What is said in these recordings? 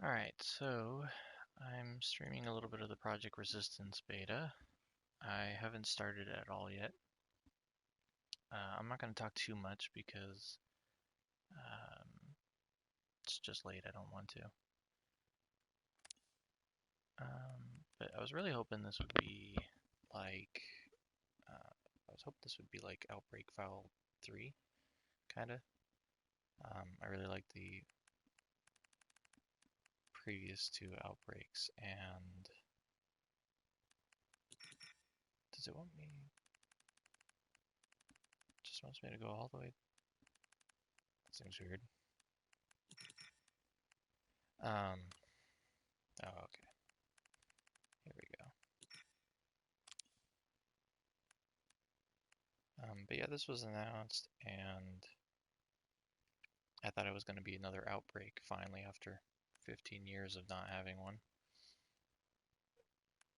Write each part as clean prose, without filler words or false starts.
Alright, so I'm streaming a little bit of the Project Resistance beta. I haven't started it at all yet. I'm not going to talk too much because it's just late, I don't want to. But I was really hoping this would be like, Outbreak File 3, kinda. I really like the previous two Outbreaks, and does it want me? Just wants me to go all the way. That seems weird. Oh, okay. Here we go. But yeah, this was announced, and I thought it was going to be another Outbreak finally after 15 years of not having one.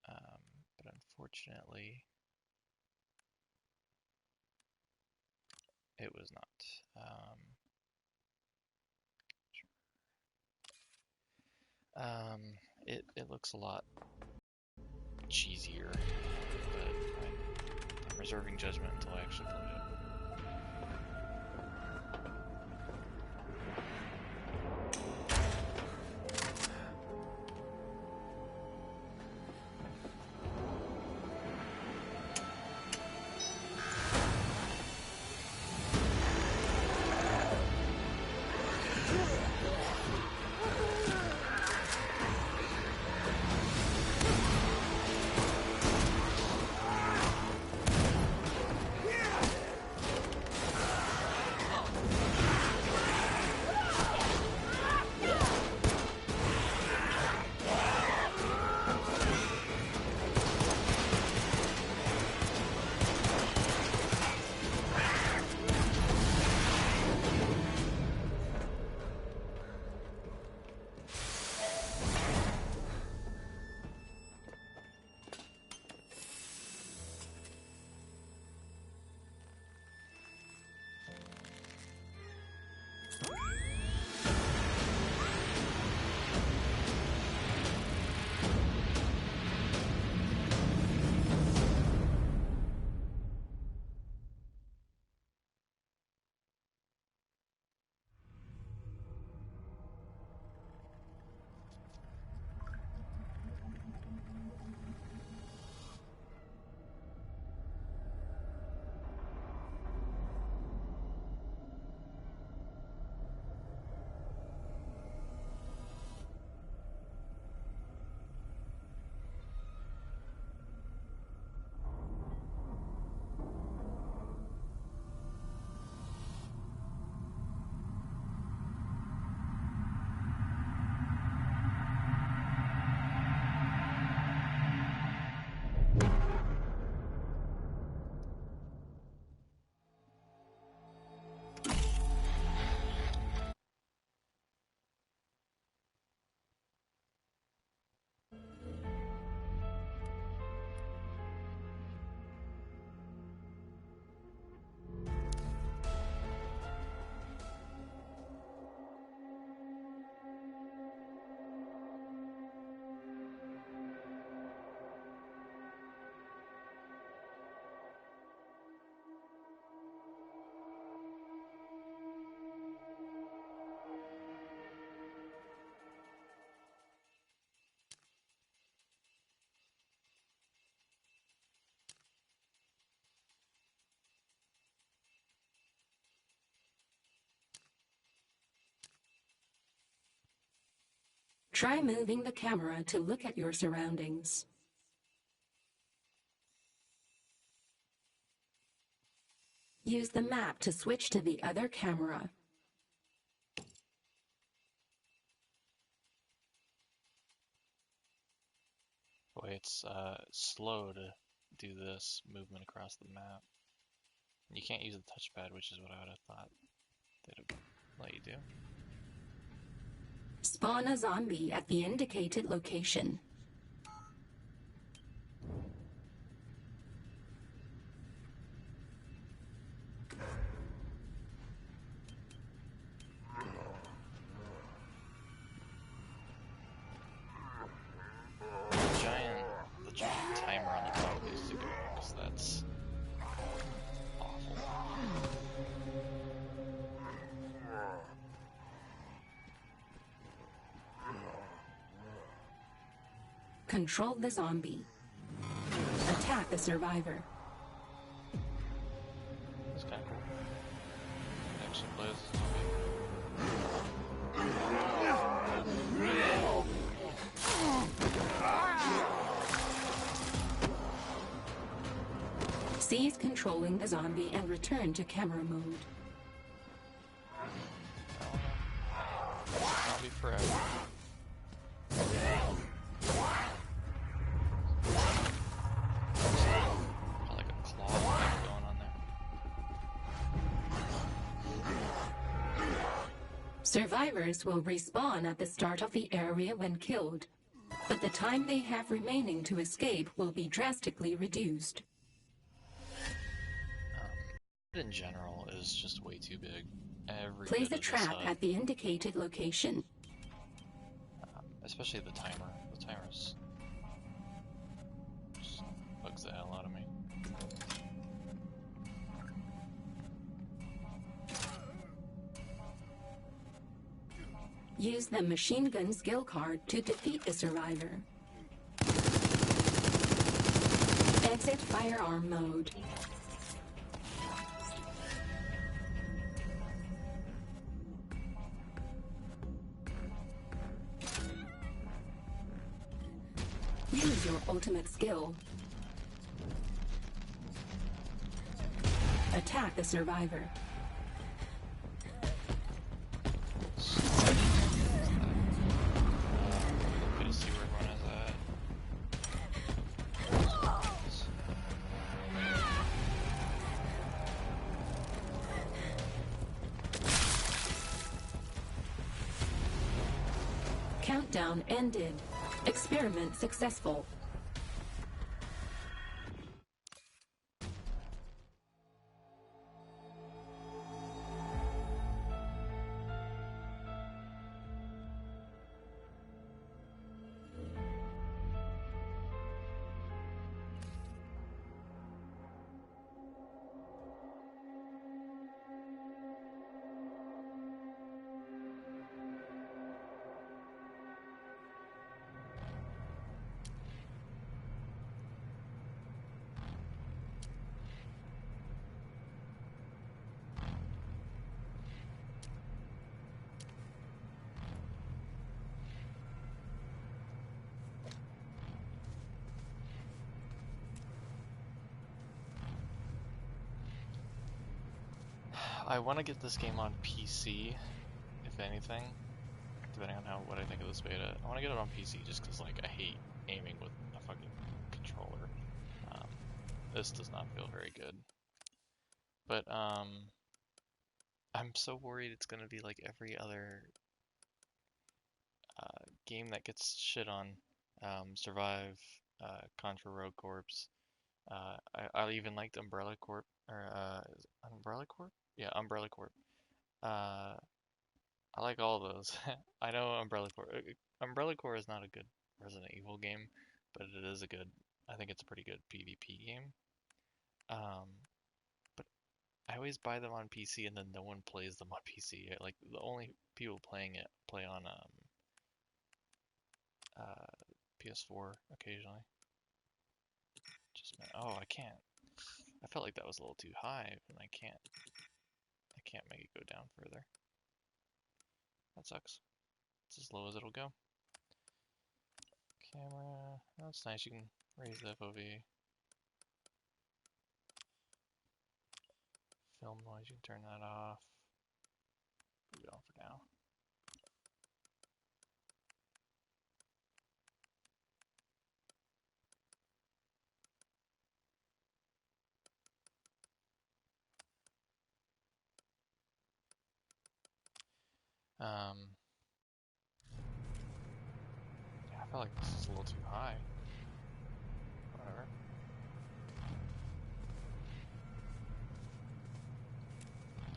But unfortunately, it was not. It looks a lot cheesier, but I'm reserving judgment until I actually play it. Try moving the camera to look at your surroundings. Use the map to switch to the other camera. Boy, it's slow to do this movement across the map. You can't use the touchpad, which is what I would have thought they'd let you do. Spawn a zombie at the indicated location. Control the zombie. Attack the survivor. That's kind of cool. It actually plays as a zombie. Cease controlling the zombie and return to camera mode. Zombie forever. Like a claw thing going on there. Survivors will respawn at the start of the area when killed, but the time they have remaining to escape will be drastically reduced. In general is just way too big. Every Place bit a of this trap HUD, at the indicated location. especially the timer. The timer's just bugs the hell out of me. Use the machine gun skill card to defeat the survivor. Exit firearm mode. Use your ultimate skill. Attack the survivor. Good to see where everyone is at. Countdown ended. Experiment successful. I want to get this game on PC, if anything, depending on what I think of this beta. I want to get it on PC just because, like, I hate aiming with a fucking controller. This does not feel very good. But, I'm so worried it's gonna be like every other game that gets shit on. Survive, Contra Rogue Corps. I even liked Umbrella Corp, or, Umbrella Corp? Yeah, Umbrella Corp. I like all those. I know Umbrella Corps is not a good Resident Evil game, but it is a good, I think it's a pretty good PvP game. But I always buy them on PC and then no one plays them on PC. Like, the only people playing it play on PS4 occasionally. Oh, I can't. I felt like that was a little too high, and I can't make it go down further. That sucks. It's as low as it'll go. Camera. That's nice. You can raise the FOV. Film noise. You can turn that off. Leave it on for now. Yeah, I felt like this is a little too high. Whatever.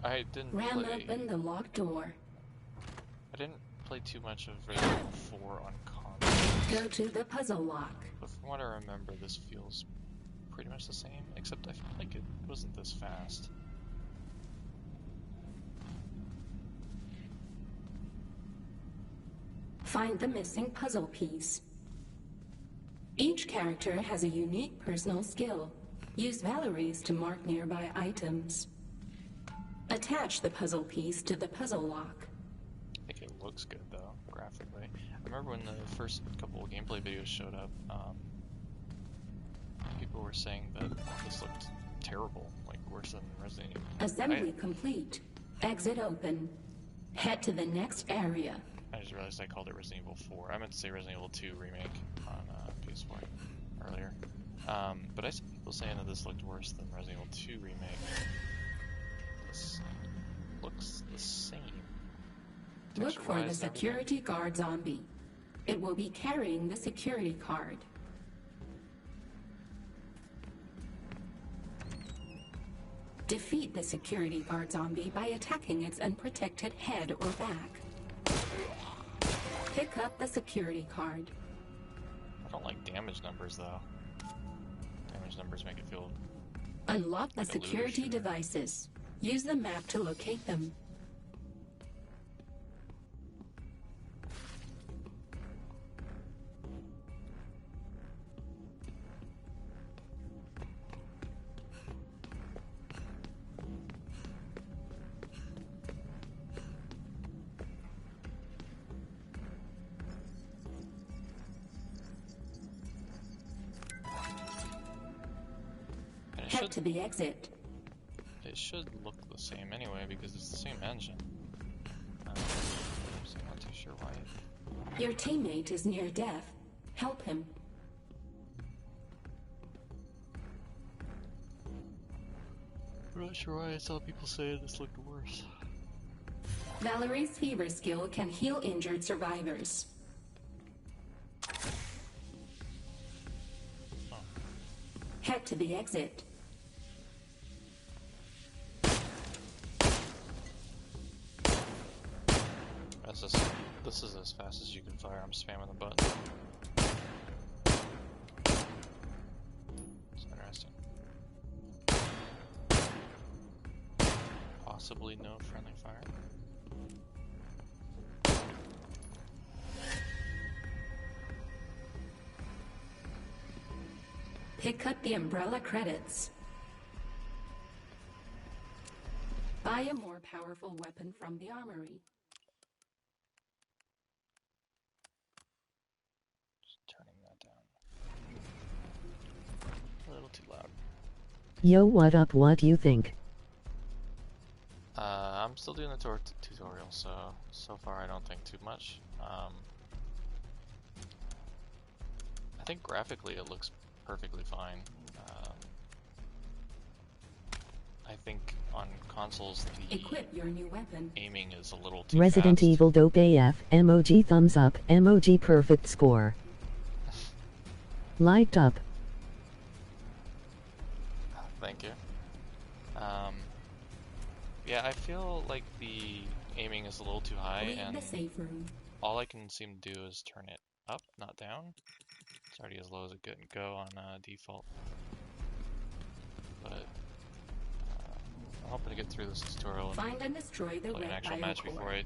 I didn't Ram play. open the locked door. I didn't play too much of Resident Evil 4 on console. Go to the puzzle lock. But from what I remember, this feels pretty much the same, except I feel like it wasn't this fast. Find the missing puzzle piece. Each character has a unique personal skill. Use Valerie's to mark nearby items. Attach the puzzle piece to the puzzle lock. I think it looks good though, graphically. I remember when the first couple of gameplay videos showed up, people were saying that this looked terrible, like worse than Resident Evil. Assembly complete. Exit open. Head to the next area. I just realized I called it Resident Evil 4. I meant to say Resident Evil 2 remake on PS4 earlier. But I saw people saying that this looked worse than Resident Evil 2 remake. This looks the same. Look for the security guard zombie. It will be carrying the security card. Defeat the security guard zombie by attacking its unprotected head or back. Pick up the security card. I don't like damage numbers though. Damage numbers make it feel... Unlock the security devices. Use the map to locate them. Head to the exit. It should look the same anyway because it's the same engine. I'm not too sure why. Your teammate is near death. Help him. I'm not sure why I saw people say this looked worse. Valerie's fever skill can heal injured survivors. Oh. Head to the exit. This is as fast as you can fire. I'm spamming the button. It's interesting. Possibly no friendly fire. Pick up the umbrella credits. Buy a more powerful weapon from the armory. Turning that down. A little too loud. Yo, what up? What do you think? I'm still doing the tutorial, so far I don't think too much. I think graphically it looks perfectly fine. I think on consoles the Equip your new weapon. aiming is a little too Resident fast. Evil Dope AF, emoji thumbs up, emoji perfect score. Light up. Thank you. Yeah, I feel like the aiming is a little too high, Leave and the safe room. all I can seem to do is turn it up, not down. It's already as low as it can go on default. But I'm hoping to get through this tutorial and Find and destroy the play an red actual match before biocore.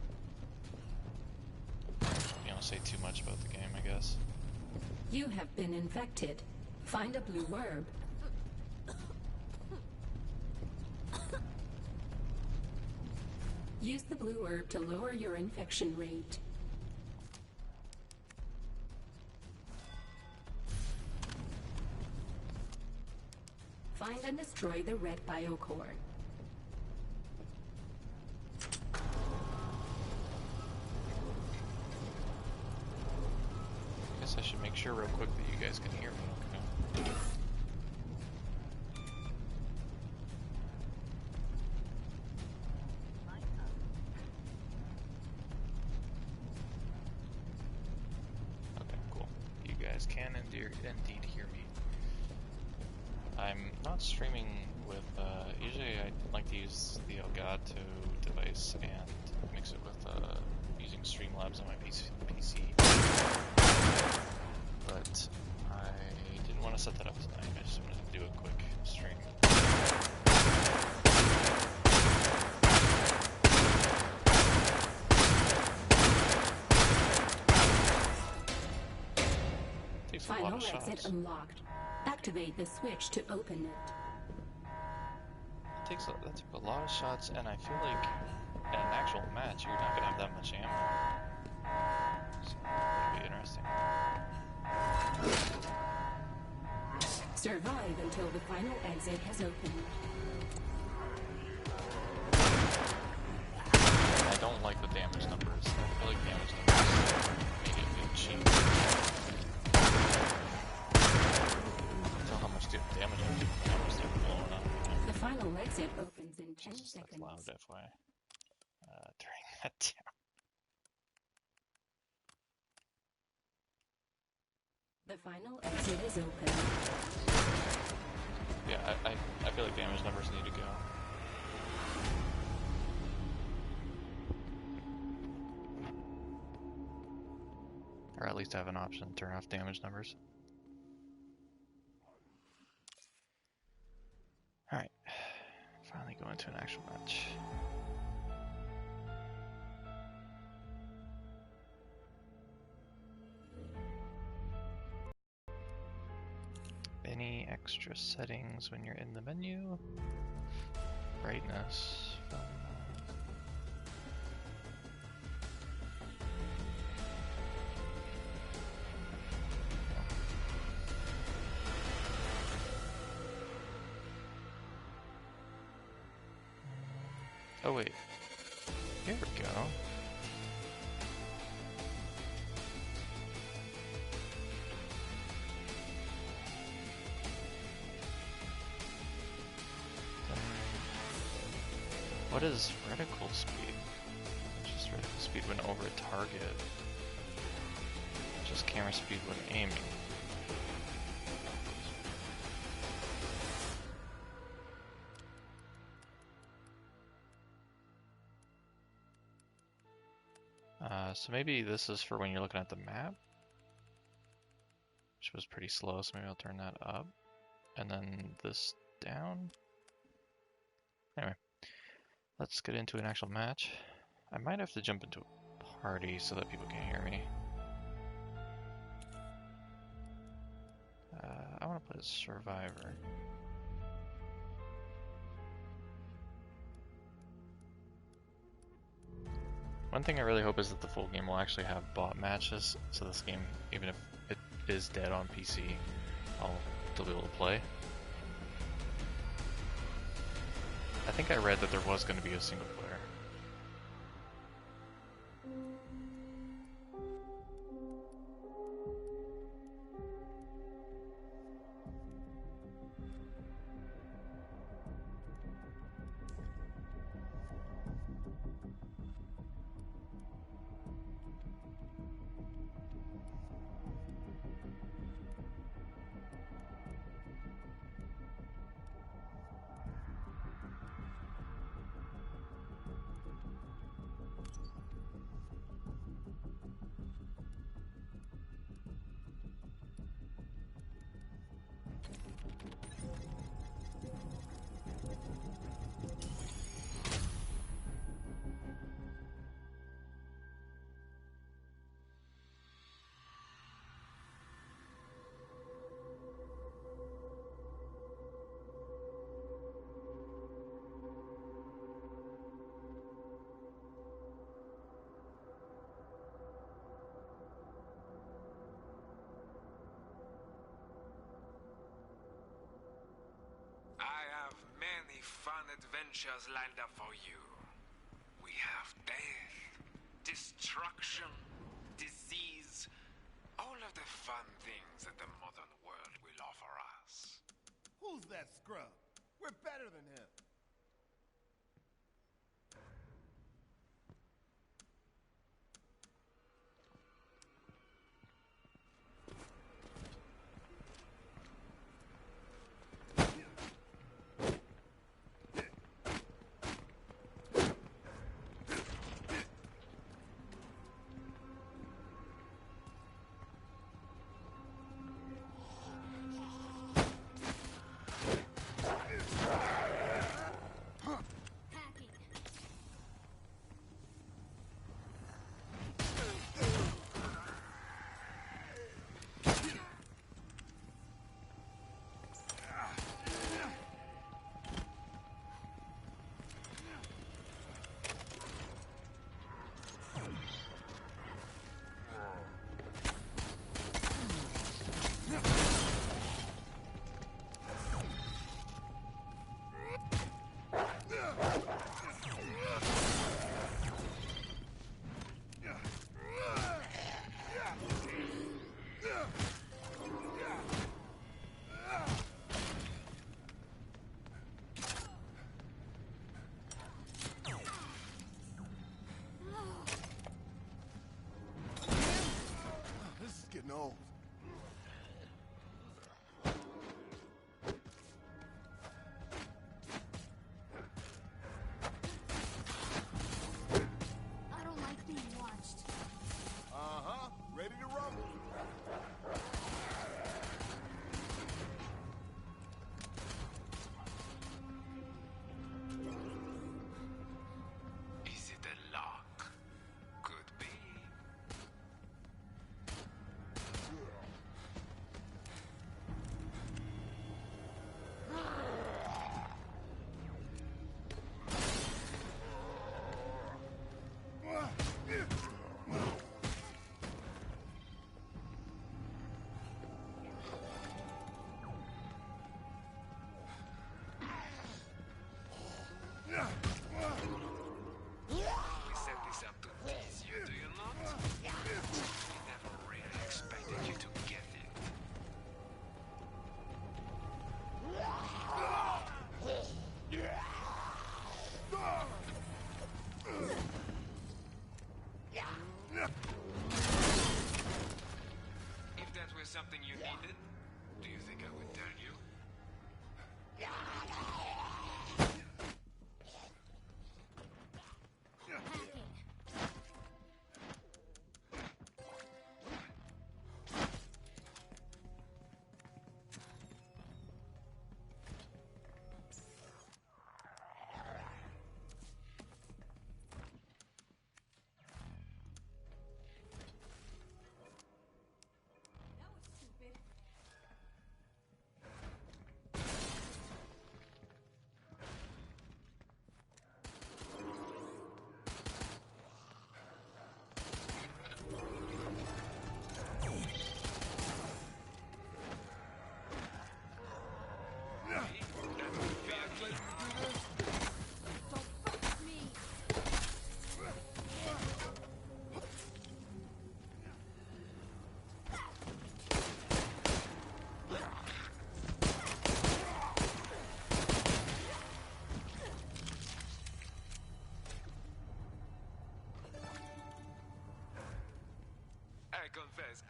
I, say too much about the game, I guess. You have been infected. Find a blue herb. Use the blue herb to lower your infection rate. Find and destroy the red biocore. I guess I should make sure real quick that you guys can hear me. Okay. Okay, cool. You guys can indeed hear me. I'm not streaming with, usually I like to use the Elgato device and mix it with, using Streamlabs on my PC. But I didn't want to set that up tonight, I just wanted to do a quick stream. a lot Final of exit shots. unlocked. Activate the switch to open it. That took a lot of shots, and I feel like in an actual match, you're not gonna have that much ammo. So that'll be interesting. Survive until the final exit has opened. I don't like the damage numbers. I feel like damage numbers make it feel cheap. Tell how much damage I do, how much they're blowing up. The final exit opens in 10 Jesus, that's seconds. loud, FYI. Turning that down. The final exit is open. Yeah, I feel like damage numbers need to go. Or at least have an option to turn off damage numbers. Alright. Finally go into an actual match. Any extra settings when you're in the menu? Brightness. Oh wait, here we go. What is reticle speed? Just reticle speed when over a target. Just camera speed when aiming. So maybe this is for when you're looking at the map, which was pretty slow, so maybe I'll turn that up. And then this down. Anyway, let's get into an actual match. I might have to jump into a party so that people can hear me. I want to play as Survivor. One thing I really hope is that the full game will actually have bot matches, so this game, even if it is dead on PC, I'll still be able to play. I think I read that there was going to be a single player. Adventures lined up for you. We have death, destruction, disease, all of the fun things that the modern world will offer us. Who's that scrub? We're better than him.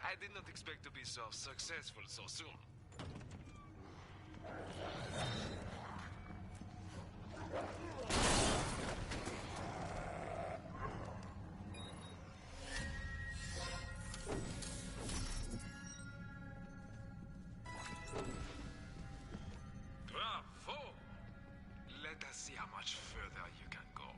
I did not expect to be so successful so soon. Bravo! Let us see how much further you can go.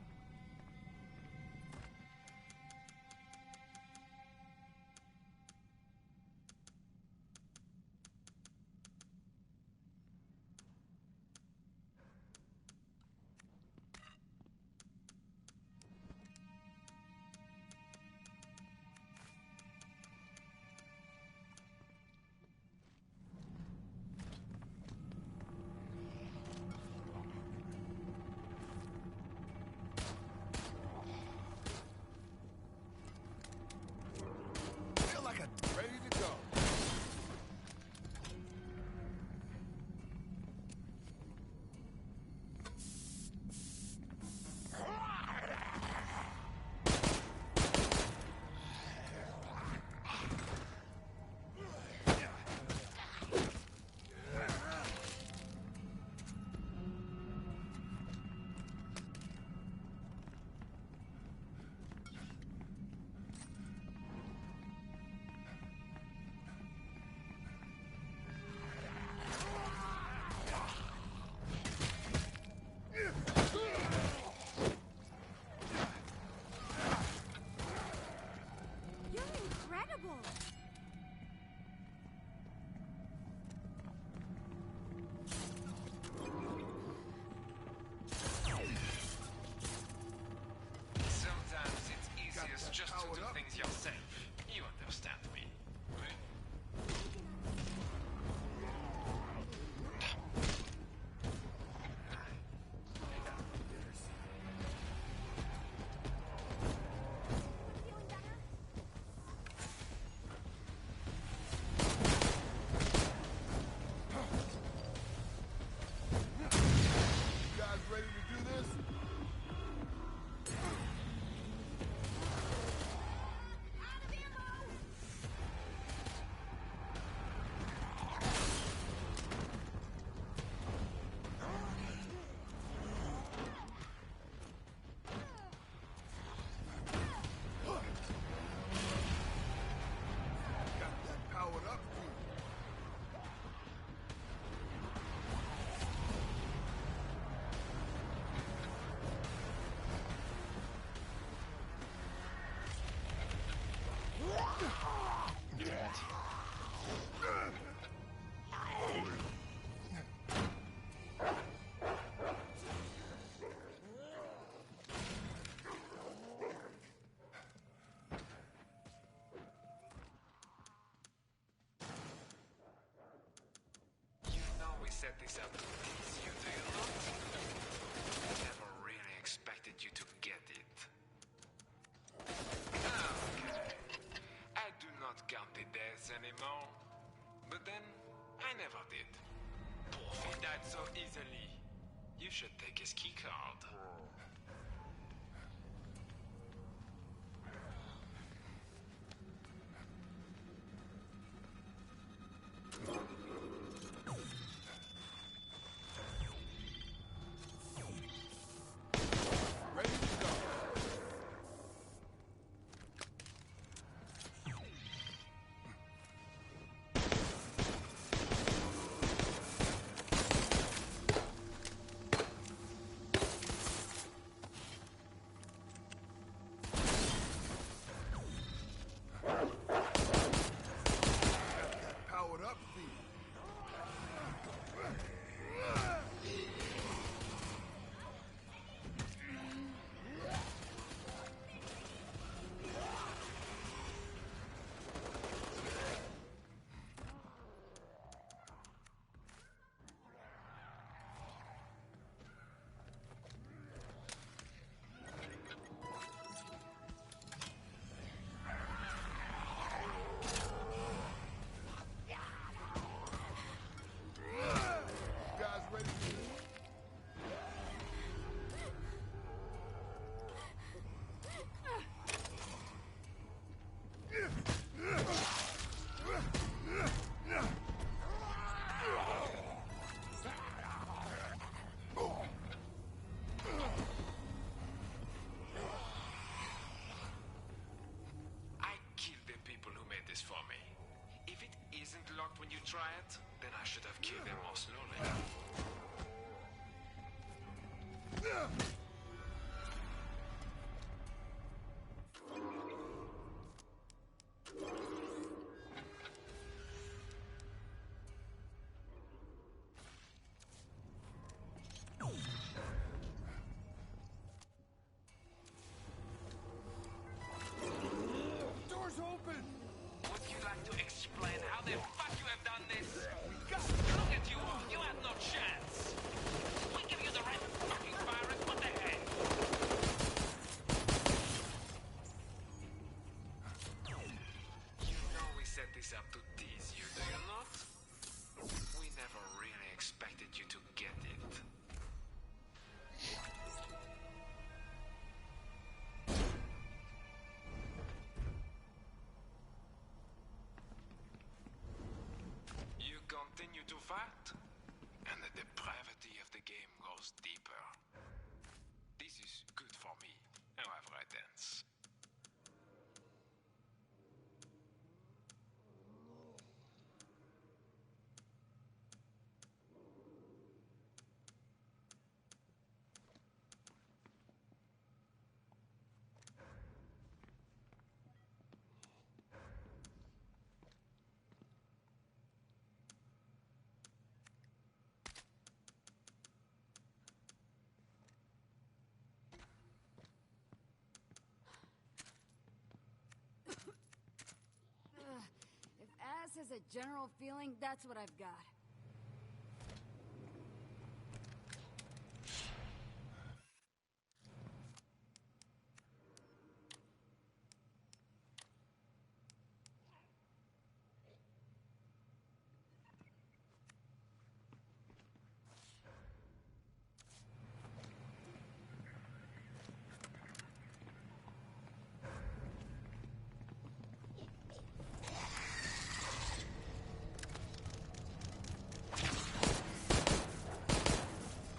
Feel like I'm ready to go. You're incredible! Sometimes it's easiest just to do things yourself. You understand me. Feeling better? You guys ready to do this? Out of ammo! Got that powered up, dude. Damn it. You know we set this up to please you, do you not? I never really expected you to get it. Okay. I do not count the deaths anymore. But then, I never did. He died so easily. You should take his key card. Ready to go. fight, and the depravity of the game goes deeper. This is good for me. However I dance. If ass is a general feeling, that's what I've got.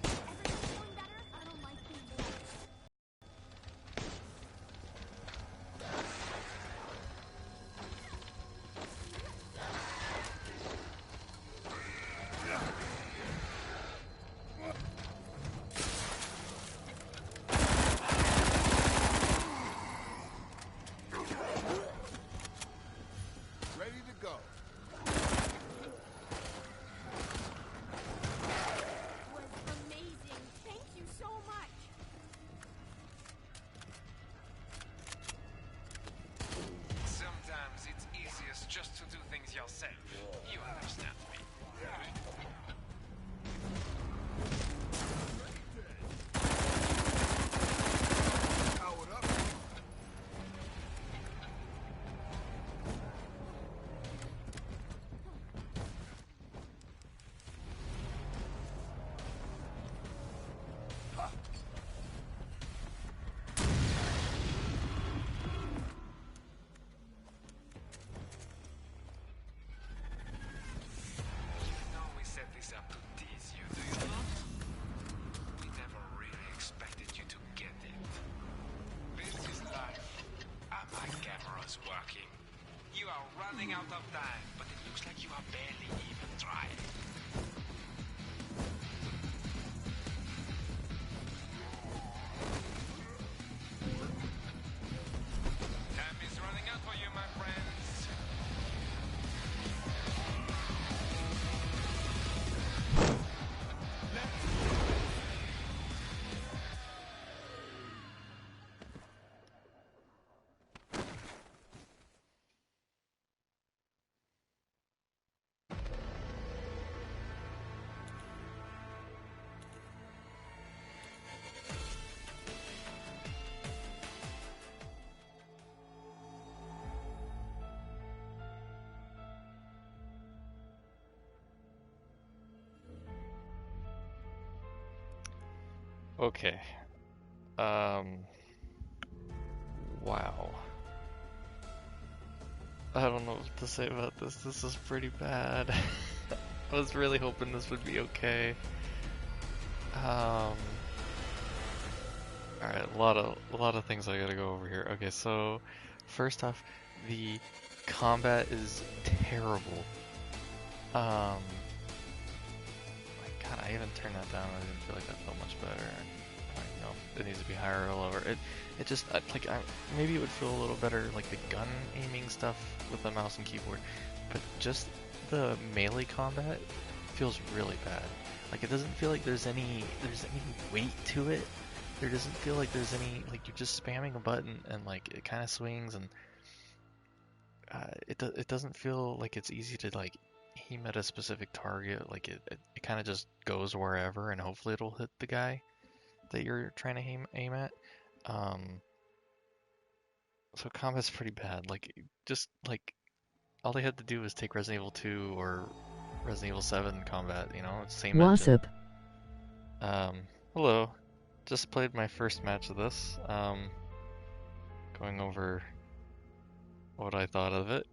Everything feeling better? I don't like being watched. Ready to go. Was amazing. Thank you so much. Sometimes it's easiest just to do things yourself. You understand me. Powered up. You know we set this up to tease you, do you not? We never really expected you to get it. This is life. And my camera's working. You are running out of time, but it looks like you are barely even trying. Time is running out for you, my friends. Okay. Wow. I don't know what to say about this. This is pretty bad. I was really hoping this would be okay. Alright, a lot of things I gotta go over here. Okay, so first off, the combat is terrible. My God, I even turned that down. I didn't feel like that felt much better. I don't know. It needs to be higher or lower. It just like maybe it would feel a little better, like the gun aiming stuff with the mouse and keyboard, but just the melee combat feels really bad. Like it doesn't feel like there's any weight to it. There doesn't feel like there's any, like you're just spamming a button and like it kind of swings, and it doesn't feel like it's easy to like aim at a specific target. Like it kind of just goes wherever, and hopefully it'll hit the guy that you're trying to aim at. So combat's pretty bad. Like just like all they had to do was take Resident Evil 2 or Resident Evil 7 combat. You know, it's the same What's engine. up? Hello. Just played my first match of this. Going over what I thought of it.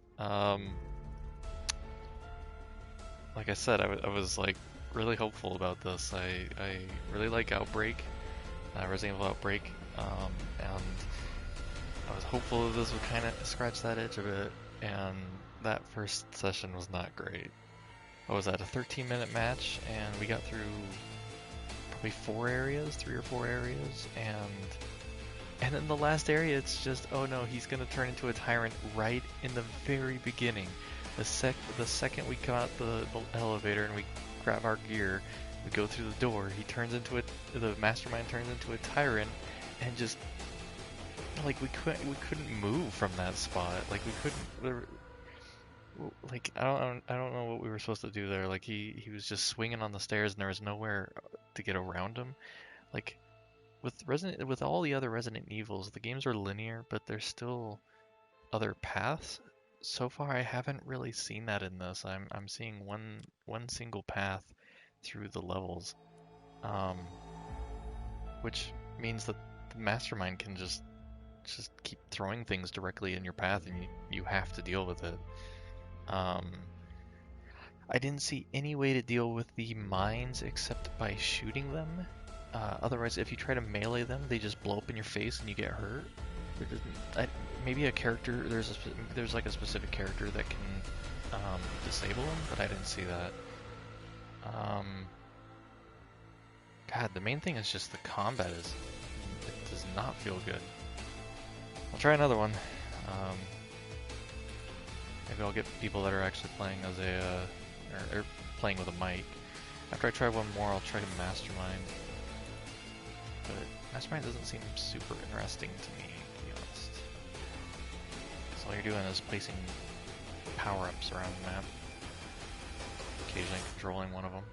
like I said, I was like really hopeful about this. I really like Outbreak, Resident Evil Outbreak, and I was hopeful that this would kind of scratch that itch a bit, and that first session was not great. What was that, a 13-minute match, and we got through probably 3 or 4 areas, and in the last area, it's just, oh no, he's gonna turn into a tyrant right in the very beginning. The second we come out the elevator and we grab our gear, we go through the door, the mastermind turns into a tyrant, and just, like, we couldn't move from that spot. Like, we couldn't, like, I don't know what we were supposed to do there. Like, he was just swinging on the stairs and there was nowhere to get around him. Like, with all the other Resident Evils, the games are linear, but there's still other paths. So far, I haven't really seen that in this. I'm seeing one single path through the levels, which means that the mastermind can just keep throwing things directly in your path, and you have to deal with it. I didn't see any way to deal with the mines except by shooting them. Otherwise, if you try to melee them, they just blow up in your face and you get hurt. Maybe a character, there's like a specific character that can disable them, but I didn't see that. God, the main thing is just the combat it does not feel good. I'll try another one. Maybe I'll get people that are actually playing as or playing with a mic. After I try one more, I'll try to Mastermind. But Mastermind doesn't seem super interesting to me, to be honest. So all you're doing is placing power-ups around the map. Occasionally controlling one of them.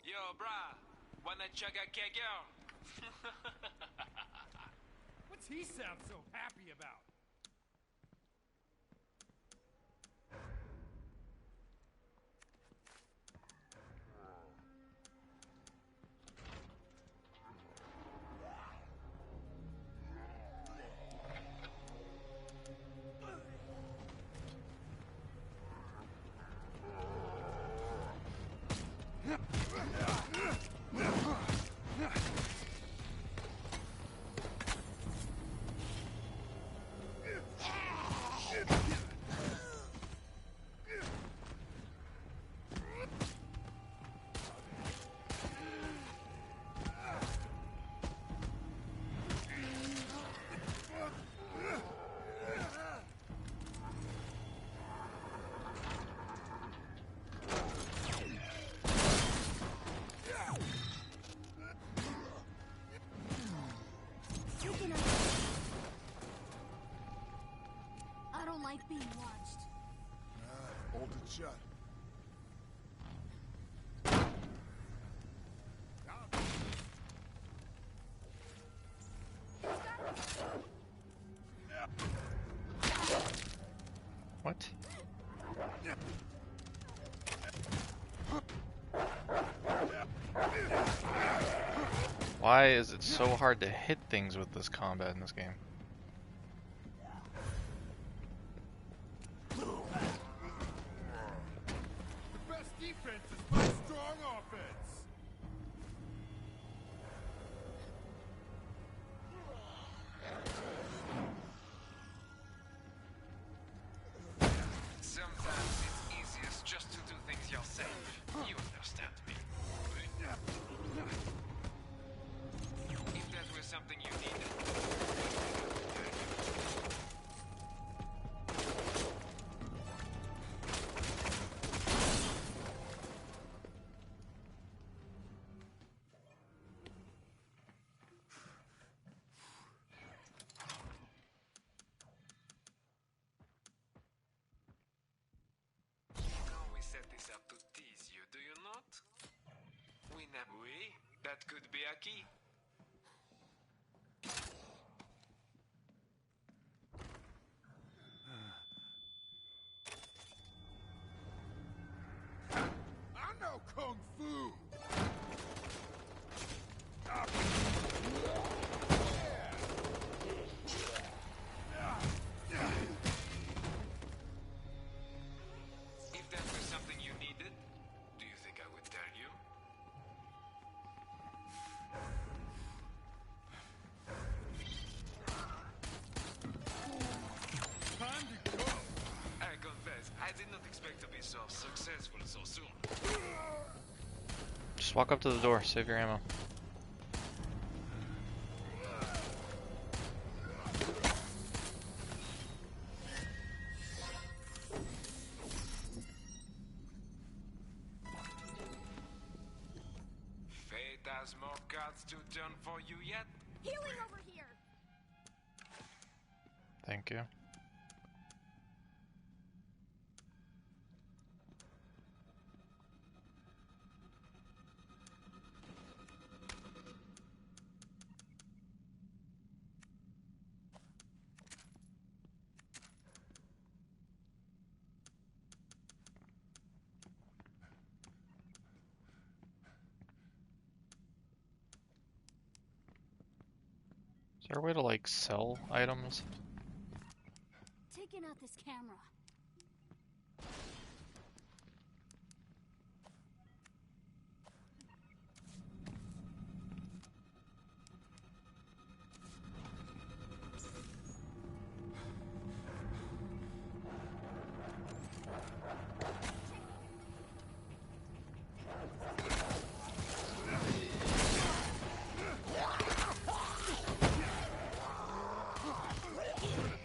Yo, brah, wanna chug a kegger? What's he sound so happy about? shut. What? Why is it so hard to hit things with this combat in this game? The best defense is my strong offense. Sometimes it's easiest just to do things yourself. You understand me. If that was something you needed. Now we set this up to tease you, do you not? Oui, that could be a key. I know kung fu. If that was something you needed, do you think I would tell you? Time to go. I confess, I did not expect to be so successful so soon. Just walk up to the door, save your ammo. Fate has more cards to turn for you yet? Healing over here. Thank you. Is there a way to like sell items? Taking out this camera.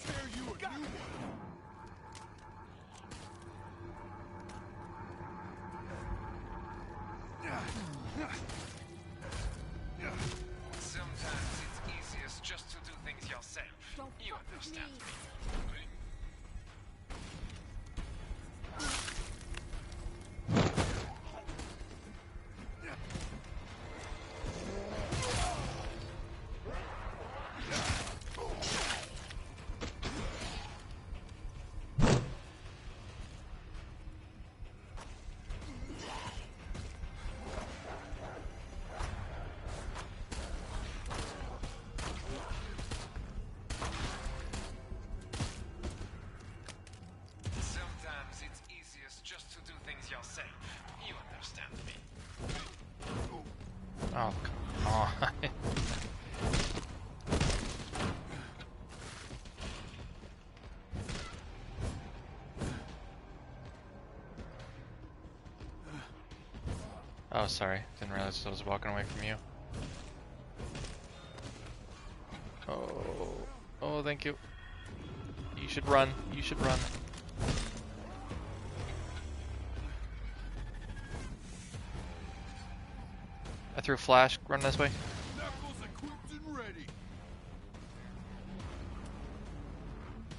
Tear you a new one. Sometimes it's easiest just to do things yourself. Don't You fuck with understand me. me. Sometimes it's easiest just to do things yourself. You understand me. Oh, come on. Oh, sorry. Didn't realize I was walking away from you. Oh, oh, thank you. You should run. You should run. I threw a flash. Run this way. Knuckles equipped and ready.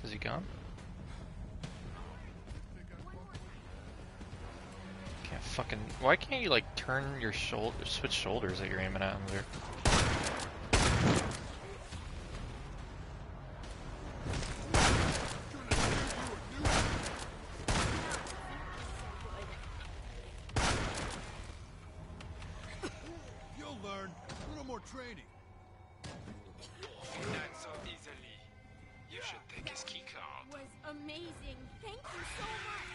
Is he gone? Fucking, why can't you like turn your shoulder, switch shoulders that you're aiming at him there? You'll learn. A little more training. Not so easily. You should take his key card. Was amazing. Thank you so much.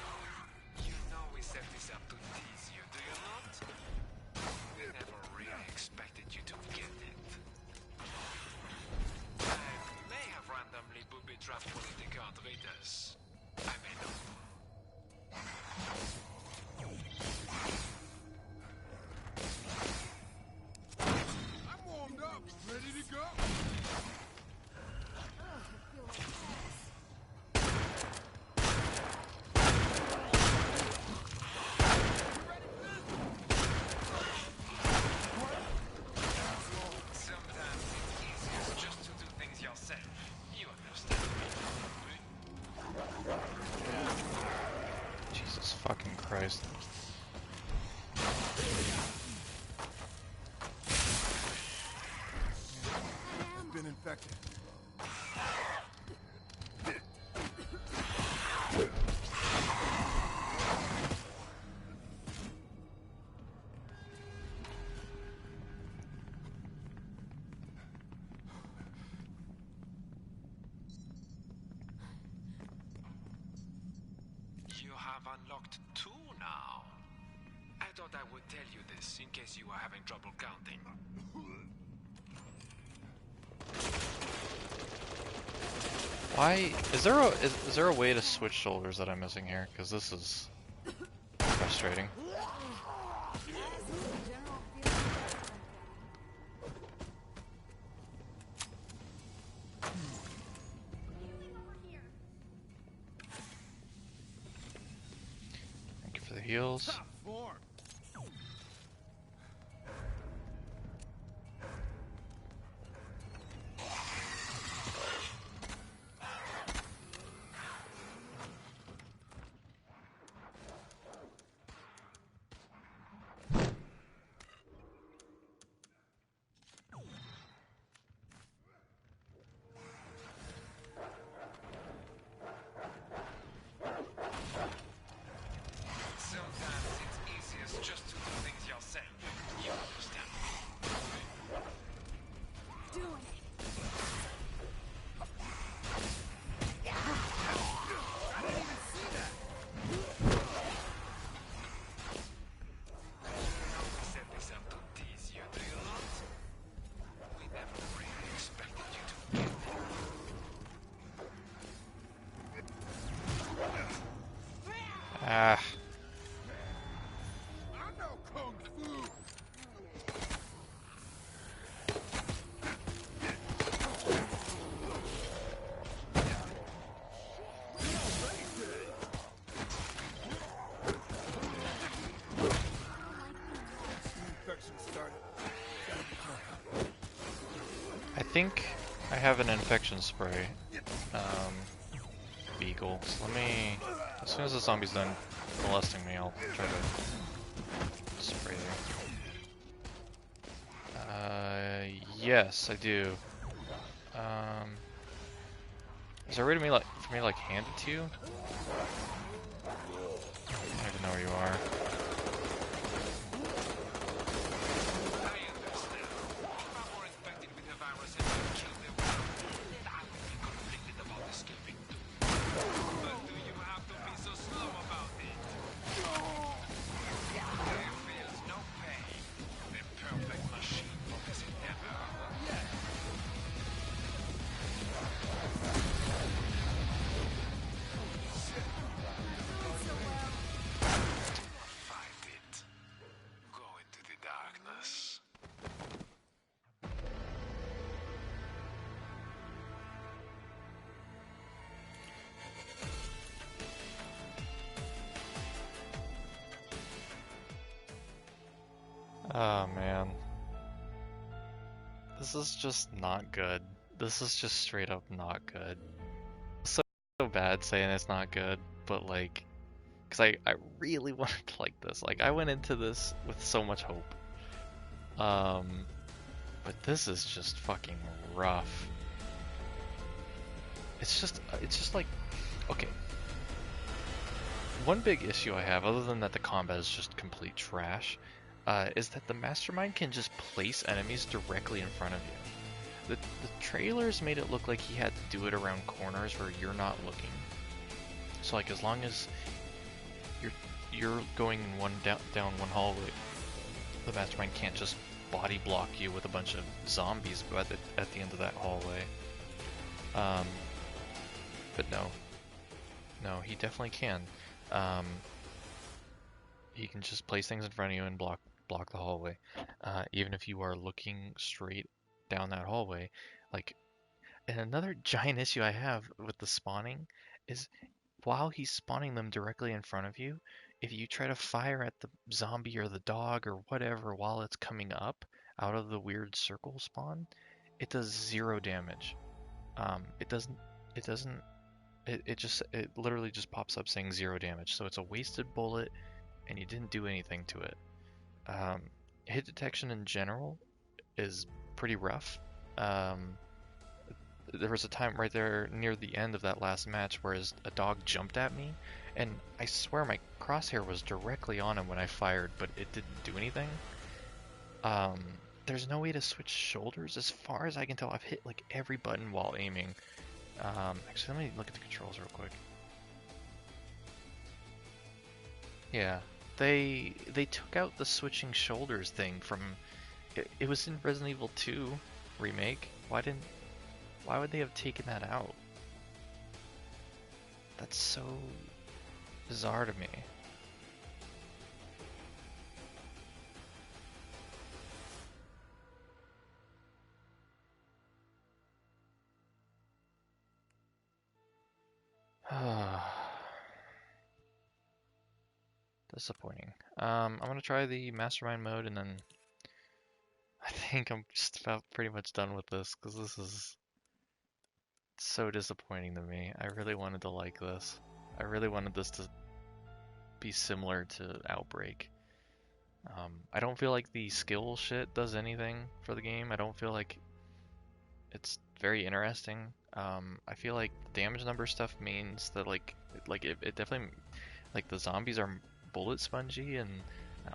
You know we set this up to tease you, do you not? We never really expected you to get it. I may have randomly booby-trapped one of the card readers. I may not. I'm warmed up, ready to go. Sometimes it's easiest just to do things yourself. You understand me? Jesus fucking Christ. Been infected. You have unlocked 2 now. I thought I would tell you this in case you were having trouble counting. Why is there a way to switch shoulders that I'm missing here? Because this is frustrating. Thank you for the heals. Top form. Sometimes it's easiest just to do things yourself. You understand me? Doing it. We set this up to tease you, do you not? We never really expected you to get it. Ah, I know kung fu. Infection started. I think I have an infection spray. Beagle. So let me, as soon as the zombie's done molesting me, I'll try to spray there. Yes, I do. Is there a way to me for me to like hand it to you? I don't even know where you are. I understand. If I were infected with the virus and you killed the world, then I would be conflicted about escaping too. But do you have to be so slow about it? There feels no pain. The perfect machine for this endeavor. Find it. Go into the darkness. Oh man. This is just not good. This is just straight up not good. So bad saying it's not good, but like because I really wanted to like this. Like I went into this with so much hope. But this is just fucking rough. It's just like, okay. One big issue I have, other than that the combat is just complete trash, is that the mastermind can just place enemies directly in front of you. The trailers made it look like he had to do it around corners where you're not looking. So like as long as you're going in down one hallway, the mastermind can't just body block you with a bunch of zombies at the end of that hallway. But no, he definitely can. He can just place things in front of you and block the hallway, even if you are looking straight down that hallway. Like, and another giant issue I have with the spawning is while he's spawning them directly in front of you, if you try to fire at the zombie or the dog or whatever while it's coming up out of the weird circle spawn, it does 0 damage. It doesn't, it doesn't, it literally just pops up saying 0 damage. So it's a wasted bullet and you didn't do anything to it. Hit detection in general is pretty rough. There was a time right there near the end of that last match where a dog jumped at me, and I swear my crosshair was directly on him when I fired, but it didn't do anything. There's no way to switch shoulders. As far as I can tell, I've hit like every button while aiming. Actually, let me look at the controls real quick. Yeah, they took out the switching shoulders thing from it was in Resident Evil 2 remake. Why would they have taken that out? That's so bizarre to me. Disappointing. I'm gonna try the mastermind mode and then I think I'm just about pretty much done with this because this is so disappointing to me. I really wanted to like this. I really wanted this to be similar to Outbreak. I don't feel like the skill shit does anything for the game. I don't feel like it's very interesting. I feel like damage number stuff means that it definitely like the zombies are bullet spongy and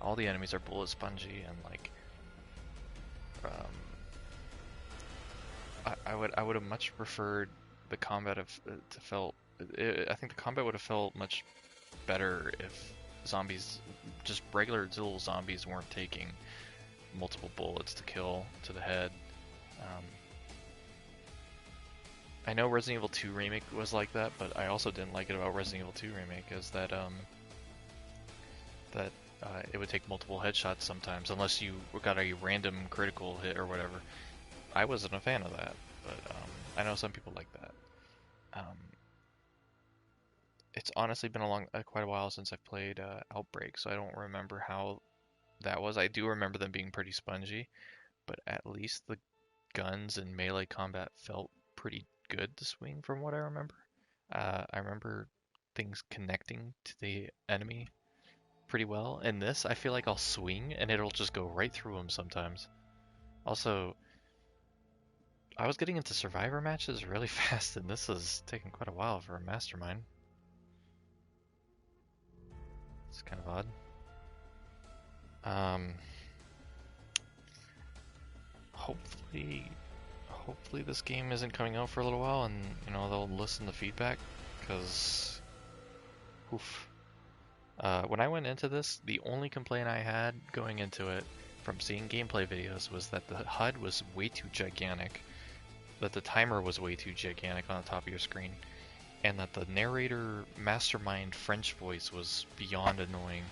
all the enemies are bullet spongy and like I would have much preferred the combat to felt. I think the combat would have felt much better if zombies, just regular little zombies, weren't taking multiple bullets to kill to the head. I know Resident Evil 2 Remake was like that, but I also didn't like it about Resident Evil 2 Remake is that it would take multiple headshots sometimes, unless you got a random critical hit or whatever. I wasn't a fan of that, but I know some people like that. It's honestly been quite a while since I've played Outbreak, so I don't remember how that was. I do remember them being pretty spongy, but at least the guns and melee combat felt pretty good to swing from what I remember. I remember things connecting to the enemy pretty well. In this, I feel like I'll swing and it'll just go right through them sometimes. Also, I was getting into survivor matches really fast, and this is taking quite a while for a mastermind. It's kind of odd. Hopefully this game isn't coming out for a little while, and they'll listen to feedback, because, oof. When I went into this, the only complaint I had going into it from seeing gameplay videos was that the HUD was way too gigantic, that the timer was way too gigantic on the top of your screen, and that the narrator mastermind French voice was beyond annoying.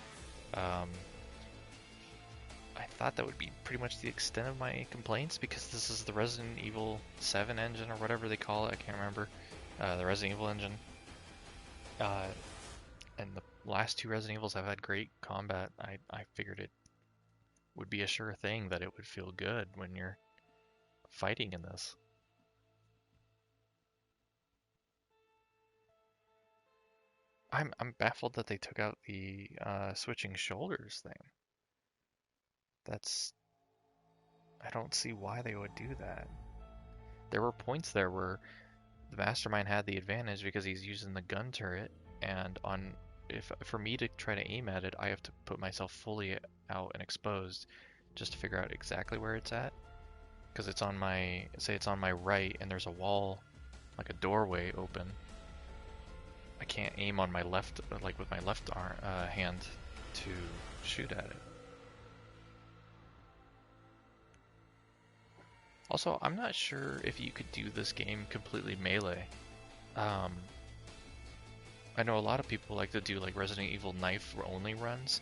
I thought that would be pretty much the extent of my complaints, because this is the Resident Evil 7 engine, or whatever they call it, I can't remember, the Resident Evil engine. And the last 2 Resident Evils have had great combat. I figured it would be a sure thing that it would feel good when you're fighting in this. I'm baffled that they took out the switching shoulders thing. That's I don't see why they would do that. There were points there where the mastermind had the advantage because he's using the gun turret, and on if for me to try to aim at it, I have to put myself fully out and exposed just to figure out exactly where it's at. Because it's on my, say it's on my right and there's a wall, like a doorway open. I can't aim on my left, like with my left arm, hand to shoot at it. Also, I'm not sure if you could do this game completely melee. Um, I know a lot of people like to do like Resident Evil knife only runs.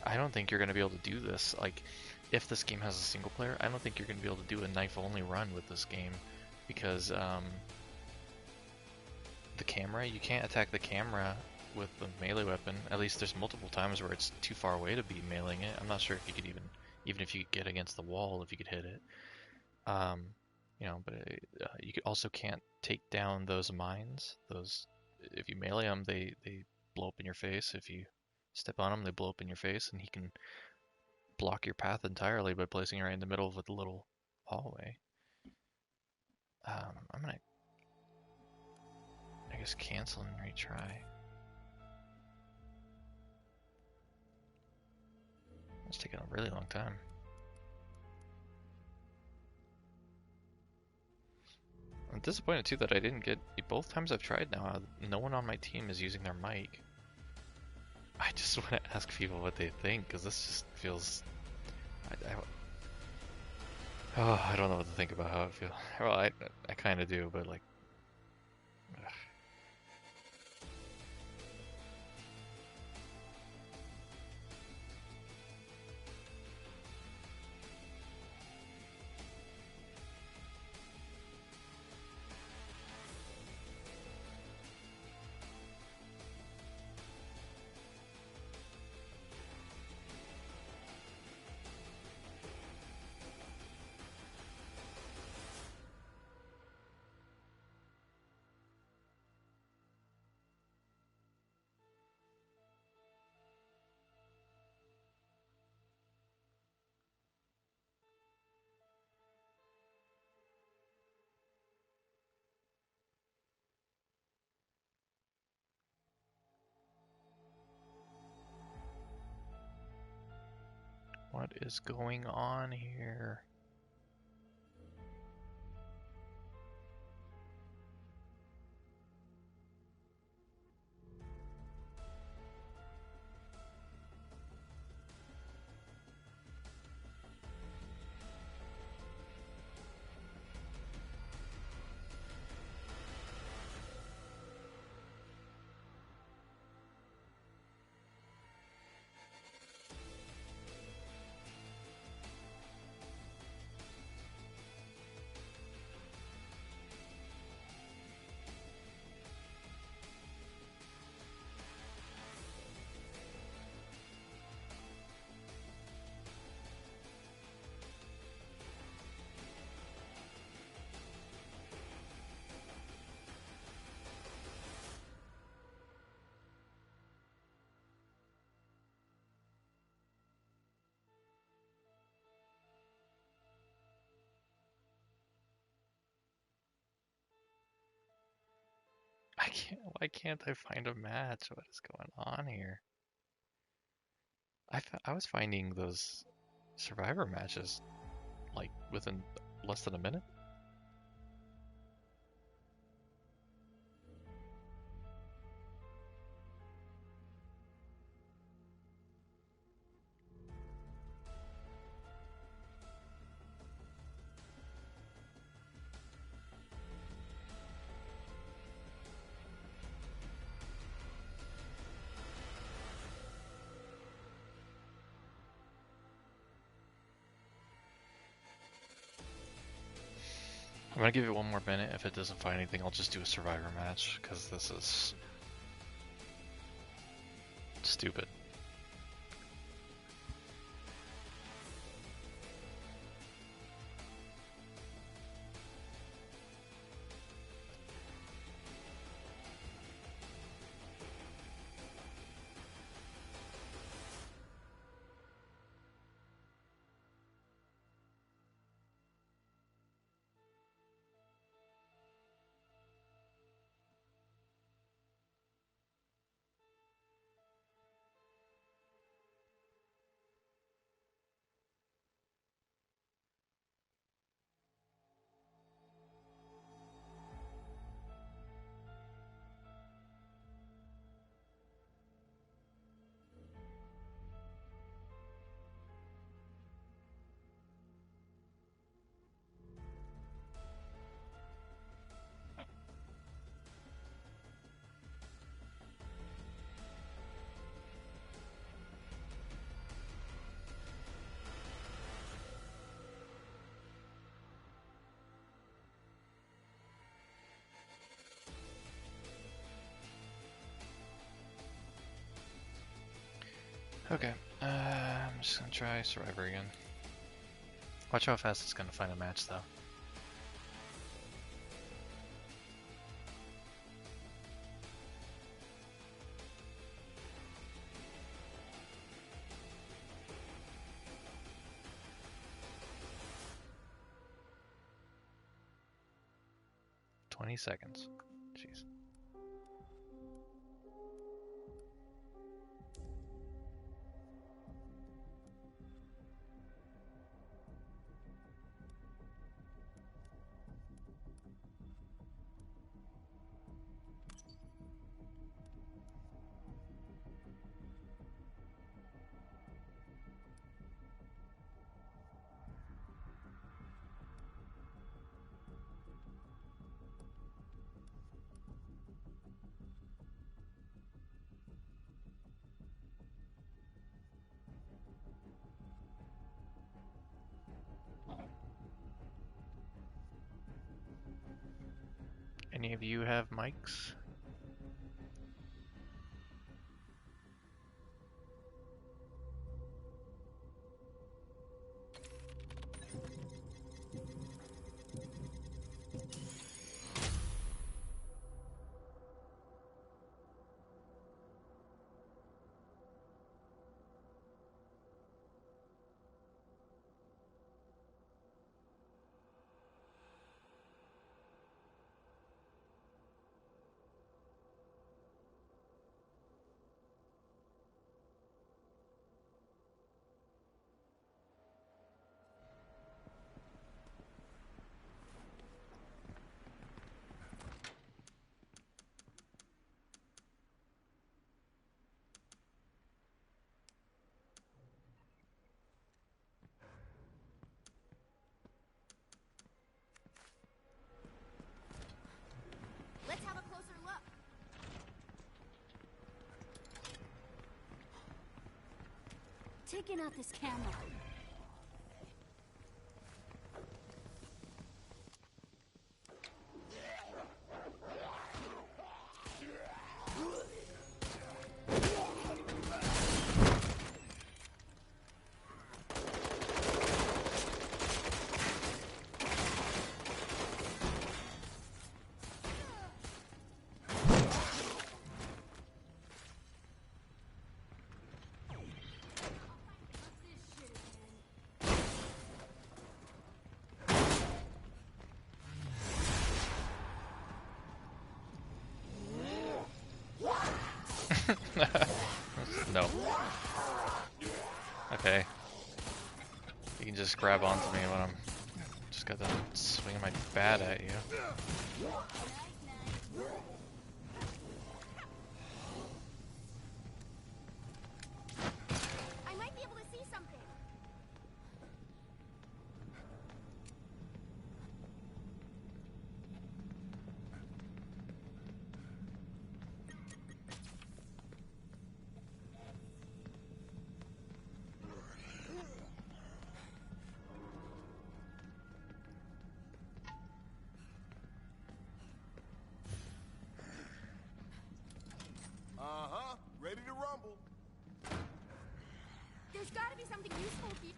I don't think you're going to be able to do this. Like, if this game has a single player, I don't think you're going to be able to do a knife only run with this game because the camera, you can't attack the camera with the melee weapon. At least there's multiple times where it's too far away to be meleeing it. I'm not sure if you could even if you could get against the wall, if you could hit it. But you also can't take down those mines. Those, if you melee them, they blow up in your face. If you step on them, they blow up in your face, and he can block your path entirely by placing you right in the middle of a little hallway. I'm gonna, I guess, cancel and retry. It's taking a really long time. I'm disappointed too that I didn't get, both times I've tried now, no one on my team is using their mic. I just want to ask people what they think, because this just feels, I don't know what to think about how it feels. Well, I kind of do, but like, ugh. What is going on here? Why can't I find a match? What is going on here? I was finding those Survivor matches like within less than a minute. I'm gonna give it one more minute. If it doesn't find anything, I'll just do a Survivor match, because this is stupid. Okay, I'm just gonna try Survivor again. Watch how fast it's gonna find a match, though. "20 seconds. Jeez. Any of you have mics? Let's have a closer look. Taking out this camera. No. Okay. You can just grab onto me when I'm just got done swinging my bat at you. I might be able to see something. Uh-huh. Ready to rumble. There's got to be something useful here.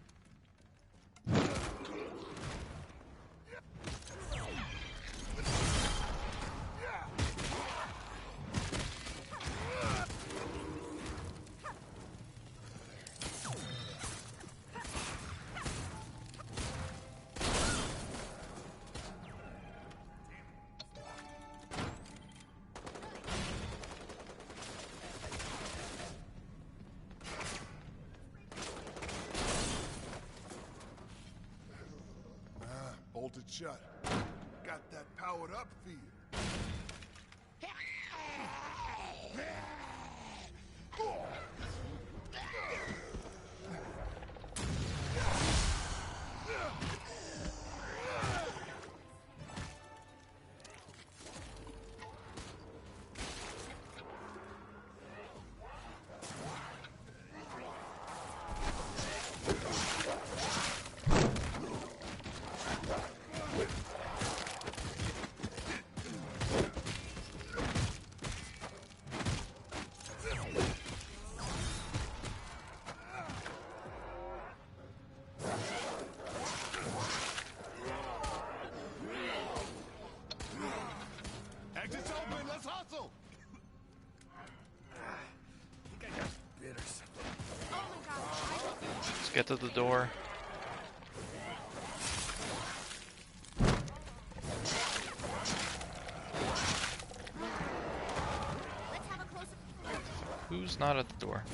Bolted shut. Got that powered up fear. Let's get to the door. Who's not at the door?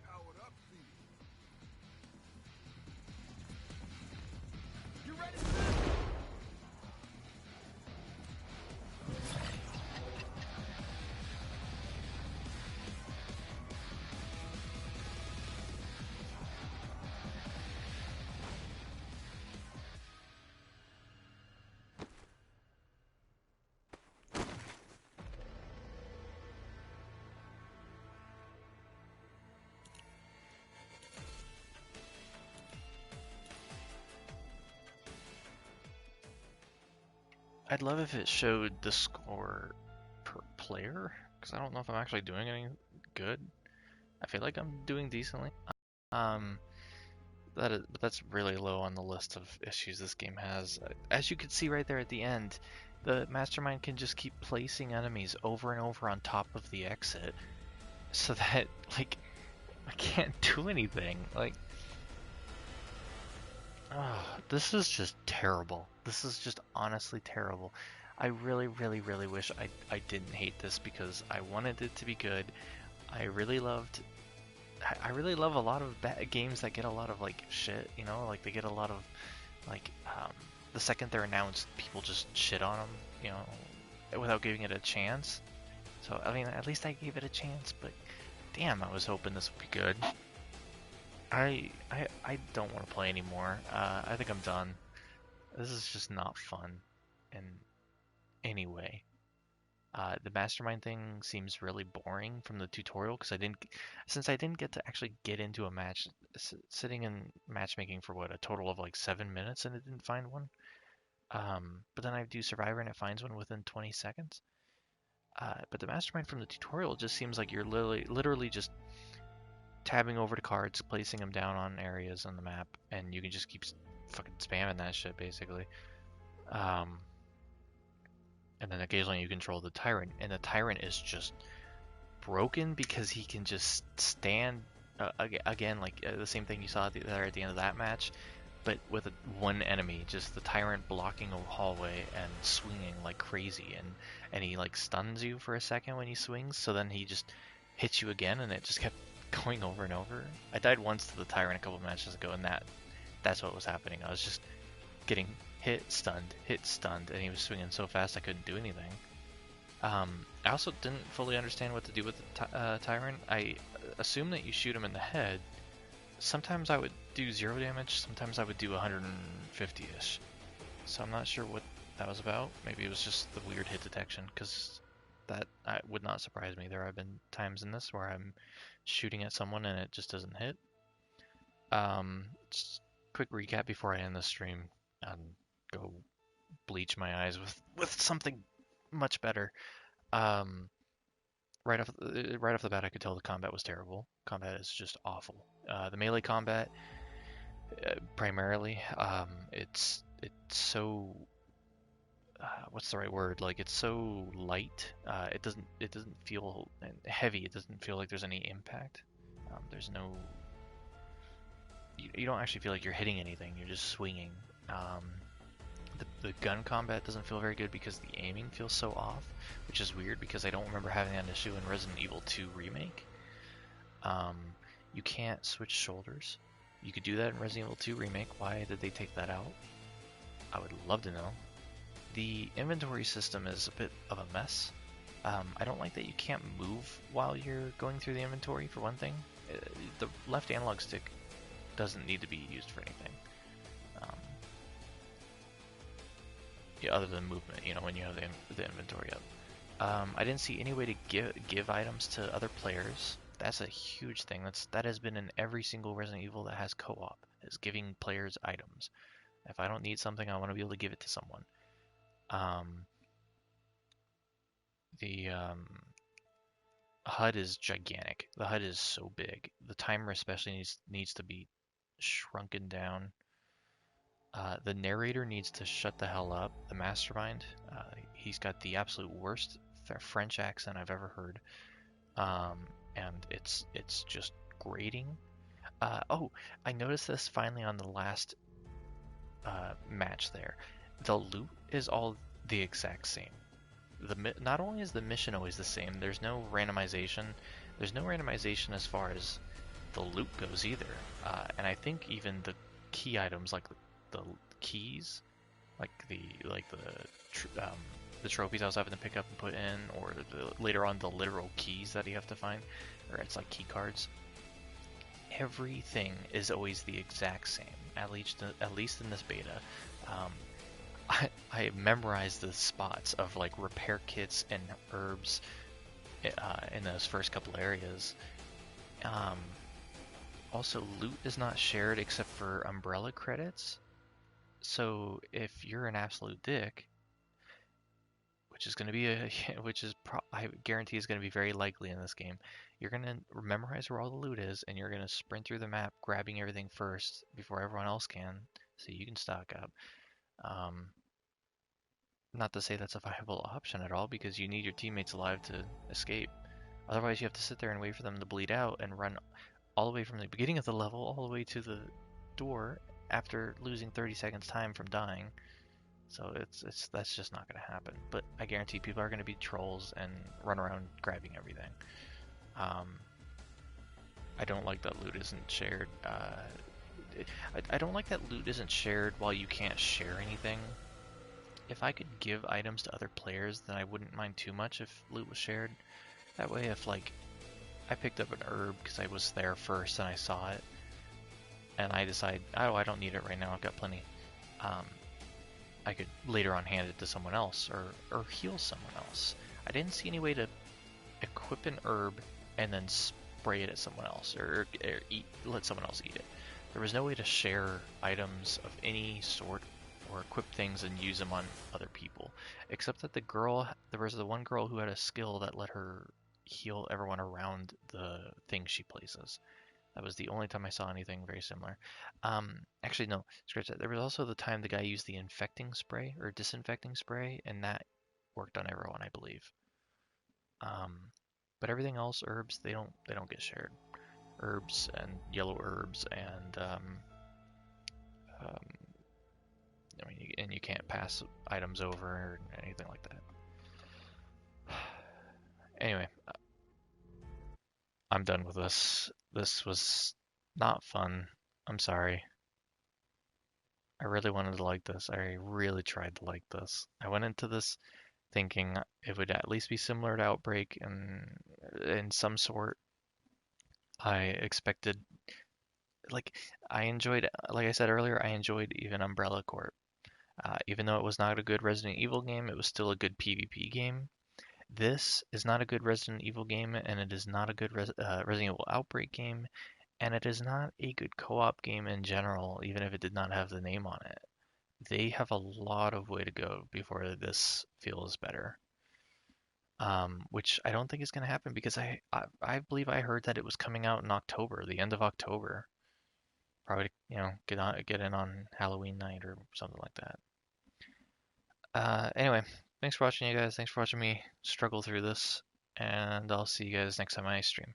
Powered up feed. I'd love if it showed the score per player, because I don't know if I'm actually doing any good. I feel like I'm doing decently. Um, but that's really low on the list of issues this game has. As you can see right there at the end, the mastermind can just keep placing enemies over and over on top of the exit, so that like I can't do anything. Like, this is just terrible. This is just honestly terrible. I really, really, really wish I didn't hate this because I wanted it to be good. I really love a lot of games that get a lot of like shit, you know, like they get a lot of like the second they're announced, people just shit on them, you know, without giving it a chance. So I mean, at least I gave it a chance, but damn, I was hoping this would be good. I don't want to play anymore. I think I'm done. This is just not fun in any way. The mastermind thing seems really boring from the tutorial because since I didn't get to actually get into a match, sitting in matchmaking for what, a total of like 7 minutes and it didn't find one. But then I do Survivor and it finds one within 20 seconds. But the mastermind from the tutorial just seems like you're literally just tabbing over to cards, placing them down on areas on the map, and you can just keep fucking spamming that shit basically. And then occasionally you control the tyrant, and the tyrant is just broken because he can just stand again, like the same thing you saw there at the end of that match, but with one enemy, just the tyrant blocking a hallway and swinging like crazy, and he like stuns you for a second when he swings, so then he just hits you again, and it just kept going over and over. I died once to the tyrant a couple matches ago, and that's what was happening. I was just getting hit, stunned, and he was swinging so fast I couldn't do anything. I also didn't fully understand what to do with the tyrant. I assumed that you shoot him in the head. Sometimes I would do 0 damage, sometimes I would do 150-ish. So I'm not sure what that was about. Maybe it was just the weird hit detection, because that would not surprise me. There have been times in this where I'm shooting at someone and it just doesn't hit. Just quick recap before I end the stream and go bleach my eyes with something much better. Right off the bat, I could tell the combat was terrible. Combat is just awful. The melee combat, primarily, it's so what's the right word? Like, it's so light. It doesn't feel heavy. It doesn't feel like there's any impact. There's no. You don't actually feel like you're hitting anything. You're just swinging. The gun combat doesn't feel very good because the aiming feels so off, which is weird because I don't remember having that issue in Resident Evil 2 Remake. You can't switch shoulders. You could do that in Resident Evil 2 Remake. Why did they take that out? I would love to know. The inventory system is a bit of a mess. I don't like that you can't move while you're going through the inventory, for one thing. The left analog stick doesn't need to be used for anything. Um, yeah, other than movement, you know, when you have the inventory up. I didn't see any way to give items to other players. That's a huge thing. That has been in every single Resident Evil that has co-op, is giving players items. If I don't need something, I want to be able to give it to someone. The HUD is gigantic. The HUD is so big. The timer especially needs to be shrunken down. The narrator needs to shut the hell up. The mastermind, he's got the absolute worst French accent I've ever heard, and it's just grating. Oh, I noticed this finally on the last match there. The loot is all the exact same. Not only is the mission always the same, there's no randomization. There's no randomization as far as the loot goes either. And I think even the key items, like the keys, like the trophies I was having to pick up and put in, or later on the literal keys that you have to find, or it's like key cards. Everything is always the exact same. At least in this beta. I memorized the spots of like repair kits and herbs in those first couple areas. Also, loot is not shared except for umbrella credits. So if you're an absolute dick, which is going to be I guarantee is going to be very likely in this game, you're going to memorize where all the loot is, and you're going to sprint through the map grabbing everything first before everyone else can, so you can stock up. Not to say that's a viable option at all, because you need your teammates alive to escape. Otherwise, you have to sit there and wait for them to bleed out and run all the way from the beginning of the level all the way to the door after losing 30 seconds time from dying. So that's just not going to happen. But I guarantee people are going to be trolls and run around grabbing everything. I don't like that loot isn't shared. I don't like that loot isn't shared while you can't share anything. If I could give items to other players, then I wouldn't mind too much if loot was shared. That way, if like I picked up an herb because I was there first and I saw it, and I decide, oh, I don't need it right now, I've got plenty. I could later on hand it to someone else or heal someone else. I didn't see any way to equip an herb and then spray it at someone else or let someone else eat it. There was no way to share items of any sort or equip things and use them on other people, except that there was the one girl who had a skill that let her heal everyone around the thing she places. That was the only time I saw anything very similar. Actually, no, scratch that. There was also the time the guy used the infecting spray or disinfecting spray, and that worked on everyone, I believe. But everything else, herbs, they don't get shared. Herbs and yellow herbs and I mean, you can't pass items over or anything like that. Anyway, I'm done with this. This was not fun. I'm sorry. I really wanted to like this. I really tried to like this. I went into this thinking it would at least be similar to Outbreak and in some sort. I expected, like, like I said earlier, I enjoyed even Umbrella Corp. Even though it was not a good Resident Evil game, it was still a good PvP game. This is not a good Resident Evil game, and it is not a good Resident Evil Outbreak game, and it is not a good co-op game in general, even if it did not have the name on it. They have a lot of way to go before this feels better. Which I don't think is going to happen because I believe I heard that it was coming out in October, the end of October. Probably, get in on Halloween night or something like that. Anyway, thanks for watching, you guys. Thanks for watching me struggle through this, and I'll see you guys next time I stream.